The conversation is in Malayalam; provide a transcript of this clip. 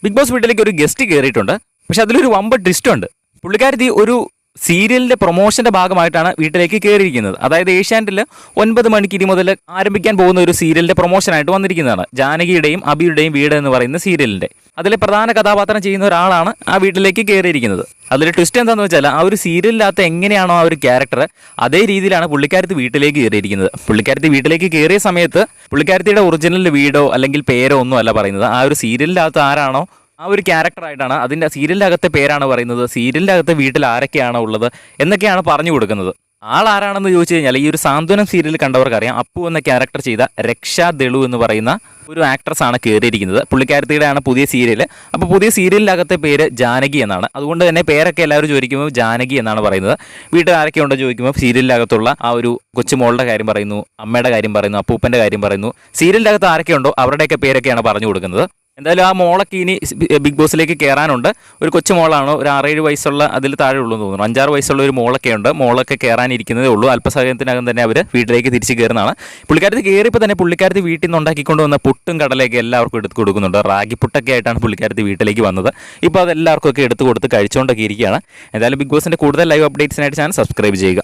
ബിഗ് ബോസ് വീട്ടിലേക്ക് ഒരു ഗസ്റ്റ് കയറിയിട്ടുണ്ട്. പക്ഷെ അതിലൊരു വമ്പ ട്വിസ്റ്റ് ഉണ്ട്. പുള്ളിക്കാരത്തി ഒരു സീരിയലിന്റെ പ്രൊമോഷന്റെ ഭാഗമായിട്ടാണ് വീട്ടിലേക്ക് കയറിയിരിക്കുന്നത്. അതായത് ഏഷ്യാനെറ്റിൽ 9 മണിക്ക് ഇനി മുതൽ ആരംഭിക്കാൻ പോകുന്ന ഒരു സീരിയലിന്റെ പ്രൊമോഷനായിട്ട് വന്നിരിക്കുന്നതാണ്. ജാനകിയുടെയും അബിയുടെയും വീട് എന്ന് പറയുന്ന സീരിയലിന്റെ അതിലെ പ്രധാന കഥാപാത്രം ചെയ്യുന്ന ഒരാളാണ് ആ വീട്ടിലേക്ക് കയറിയിരിക്കുന്നത്. അതിൽ ട്വിസ്റ്റ് എന്താണെന്ന് വെച്ചാൽ ആ ഒരു സീരിയലിനകത്ത് എങ്ങനെയാണോ ആ ഒരു ക്യാരക്ടർ അതേ രീതിയിലാണ് പുള്ളിക്കാരത്തി വീട്ടിലേക്ക് കയറിയിരിക്കുന്നത്. പുള്ളിക്കാരത്തി വീട്ടിലേക്ക് കയറിയ സമയത്ത് പുള്ളിക്കാരത്തിയുടെ ഒറിജിനൽ വീടോ അല്ലെങ്കിൽ പേരോ ഒന്നും അല്ല പറയുന്നത്. ആ ഒരു സീരിയലിനകത്ത് ആരാണോ ആ ഒരു ക്യാരക്ടറായിട്ടാണ് അതിൻ്റെ സീരിയലിൻ്റെ അകത്തെ പേരാണ് പറയുന്നത്. സീരിയലിൻ്റെ അകത്തെ വീട്ടിൽ ആരൊക്കെയാണോ ഉള്ളത് എന്നൊക്കെയാണ് പറഞ്ഞു കൊടുക്കുന്നത്. ആളാരാണെന്ന് ചോദിച്ചു കഴിഞ്ഞാൽ ഈ ഒരു സാന്ത്വനം സീരിയൽ കണ്ടവർക്കറിയാം, അപ്പു എന്ന ക്യാരക്ടർ ചെയ്ത രക്ഷാ ദളു എന്ന് പറയുന്ന ഒരു ആക്ട്രസ് ആണ് കയറിയിരിക്കുന്നത്. പുള്ളിക്കാരത്തിയുടെയാണ് പുതിയ സീരിയൽ. അപ്പോൾ പുതിയ സീരിയലിനകത്തെ പേര് ജാനകി എന്നാണ്. അതുകൊണ്ട് തന്നെ പേരൊക്കെ എല്ലാവരും ചോദിക്കുമ്പോൾ ജാനകി എന്നാണ് പറയുന്നത്. വീട്ടിൽ ആരൊക്കെ ഉണ്ടോ ചോദിക്കുമ്പോൾ സീരിയലിനകത്തുള്ള ആ ഒരു കൊച്ചുമോളുടെ കാര്യം പറയുന്നു, അമ്മയുടെ കാര്യം പറയുന്നു, അപ്പൂപ്പൻ്റെ കാര്യം പറയുന്നു. സീരിയലിൻ്റെ അകത്ത് ആരൊക്കെ ഉണ്ടോ അവരുടെയൊക്കെ പേരൊക്കെയാണ് പറഞ്ഞു കൊടുക്കുന്നത്. എന്തായാലും ആ മോളൊക്കെ ഇനി ബിഗ് ബോസിലേക്ക് കയറാനുണ്ട്. ഒരു കൊച്ചു മോളാണോ, ഒരു 6-7 വയസ്സുള്ള അതിൽ താഴെ ഉള്ളൂ എന്ന് തോന്നുന്നു. 5-6 വയസ്സുള്ള ഒരു മോളൊക്കെ ഉണ്ട്. മോളൊക്കെ കയറാനിരിക്കുന്നതേ ഉള്ളൂ. അല്പസമയത്തിനകം തന്നെ അവർ വീട്ടിലേക്ക് തിരിച്ച് കയറുന്നതാണ്. പുള്ളിക്കാരത്തി കയറിയപ്പോൾ തന്നെ പുള്ളിക്കാരത്തി വീട്ടിൽ നിന്ന് ഉണ്ടാക്കിക്കൊണ്ട് വന്ന പുട്ടും കടലയൊക്കെ എല്ലാവർക്കും എടുത്ത് കൊടുക്കുന്നുണ്ട്. റാഗി പുട്ടൊക്കെ ആയിട്ടാണ് പുള്ളിക്കാരത്തി വീട്ടിലേക്ക് വന്നത്. ഇപ്പോൾ അത് എല്ലാവർക്കും ഒക്കെ എടുത്ത് കൊടുത്ത് കഴിച്ചുകൊണ്ടൊക്കെ ഇരിക്കുകയാണ്. എന്തായാലും ബിഗ് ബോസിൻ്റെ കൂടുതൽ ലൈവ് അപ്ഡേറ്റ്സിനായിട്ട് ചാനൽ സബ്സ്ക്രൈബ് ചെയ്യുക.